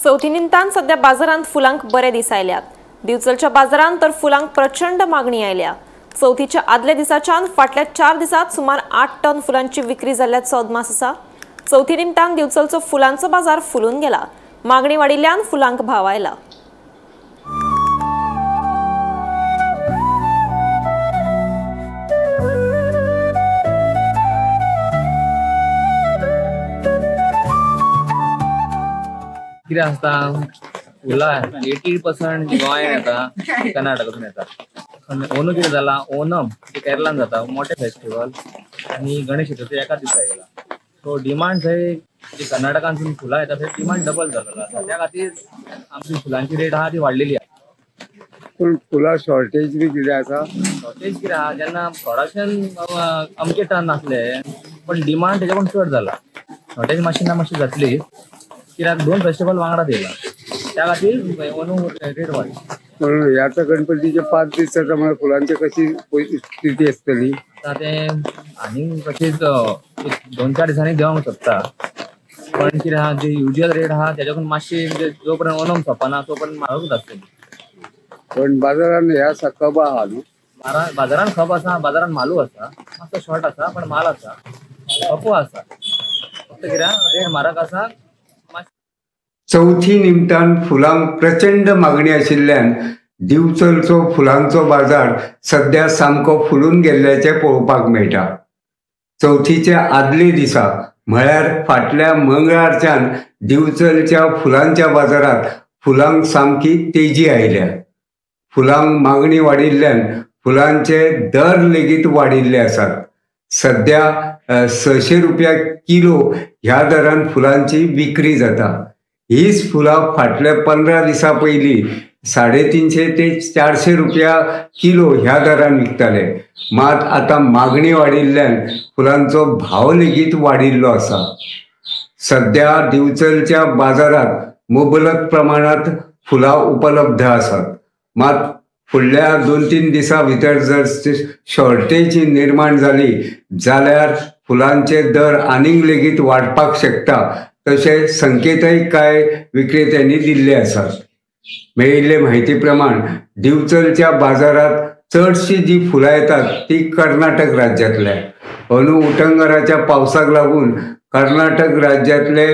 चौथी निमतान सध्या बाजारांत फुलांक बरे दीस आयल्यात। दिवचलच्या बाजारांत तर फुलांक प्रचंड मागणी आयल्या। चौथीच्या आदल्या दिसाच्यान फाटल्या 4 दिसात सुमार 8 टन फुलांची विक्री जाल्ल्याचो अदमास आसा। चौथी निमतान दिवचलचो फुलांचो बाजार फुलून गेला। मागणी वाडिल्ल्यान फुलांक भाव आयला। कितें आसता फुलां 80% गोंयान येता, कर्नाटकातून येता। ओणम कितें जाला, ओणम केरळान जाता मोठे फेस्टिवल आनी गणेश चतुर्थी एका दिसा येयला। सो डिमांड थंय कर्नाटकांतून फुलां येता थंय डिमांड डबल जालेलो आसा। त्या खातीर आमची फुलांची रेट आहा ती वाडलेली आहा। पूण फुलां शॉर्टेज बी कितें आसा? शॉर्टेज कितें आहा, जेन्ना प्रोडक्शन अमके टन आसले पण डिमांड तेच्या पण चड जाला। शॉर्टेज मातशी जातली कित्याक 2 फेस्टिवल वांगडाच येयला, त्या खातीर ओणम रेट वाडली। पण ह्याचा गणपतीचे 5 दिसाच्या मुळे फुलांची कशी स्थिती आसतली? आता ते आनी कशीच 2-4 दिसांनी देंवंक शकता, पण कितें आहा जे युजुअल रेट आहा तेच्याकून मातशी म्हणजे जो पर्यंत ओणम सोंपना तो पर्यंत म्हारगूच आसतली। पण बाजारान ह्या सकब आहा न्हू? बाजारान खप आसा, बाजारान मालू आसा, मातसो शॉर्ट आसा पण माल आसा, खपू आसा, फक्त कितें रेट म्हारग आसा। चौथी निमतान फुलांक प्रचंड मागणी आशिल्ल्यान दिवचलचो फुलांचो बाजार सध्या सामको फुलून गेल्ल्याचे पळोवपाक मेळटा। चौथीच्या आदले दिसा म्हळ्यार फाटल्या मंगळारच्यान दिवचलच्या फुलांच्या बाजारात फुलांक सामकी तेजी आयल्या। फुलांक मागणी वाडिल्ल्यान फुलांचे दर लेगीत वाडिल्ले आसात। सध्या 600 रुपया किलो ह्या दरान फुलांची विक्री जाता। हीच फुलां फाटल्या 15 दिसां पयलीं 350 ते 400 रुपया किलो ह्या दरान विकताले। मात आता मागणी वाडिल्ल्यान फुलांचो भाव लेगीत वाडिल्लो आसा। सध्या दिवचलच्या बाजारात मुबलक प्रमाणात फुलां उपलब्ध आसात। मात फुडल्या 2-3 दिसां भितर जर शॉर्टेज निर्माण जाली जाल्यार फुलांचे दर आनीक लेगीत वाडपाक शकता, तशें संकेतय काय विक्रेत्यांनी दिल्ले आसात। मेळिल्ले म्हायती प्रमाण दिवचलच्या बाजारात चडशी जी फुलां येतात ती कर्नाटक राज्यांतल्या। अंदू उटंगराच्या पावसाक लागून कर्नाटक राज्यांतले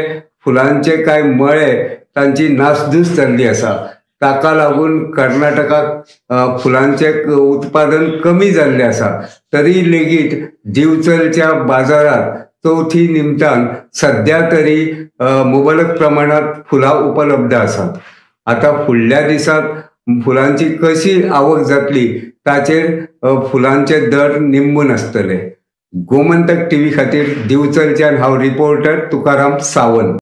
फुलांचे कांय मळे तांची नासधूस जाल्ली आसा। ताका लागून कर्नाटकाक फुलांचे उत्पादन कमी जाल्ले आसा। तरी लेगीत दिवचलच्या बाजारात चौथी निमतान सध्या तरी मुबलक प्रमाणात फुलां उपलब्ध आसात। आता फुडल्या दिसात फुलांची कशी आवक जातली ताचेर फुलांचे दर निंबून आसतले। गोमंतक टीव्ही खातीर दिवचलच्यान हांव रिपोर्टर तुकाराम सावंत।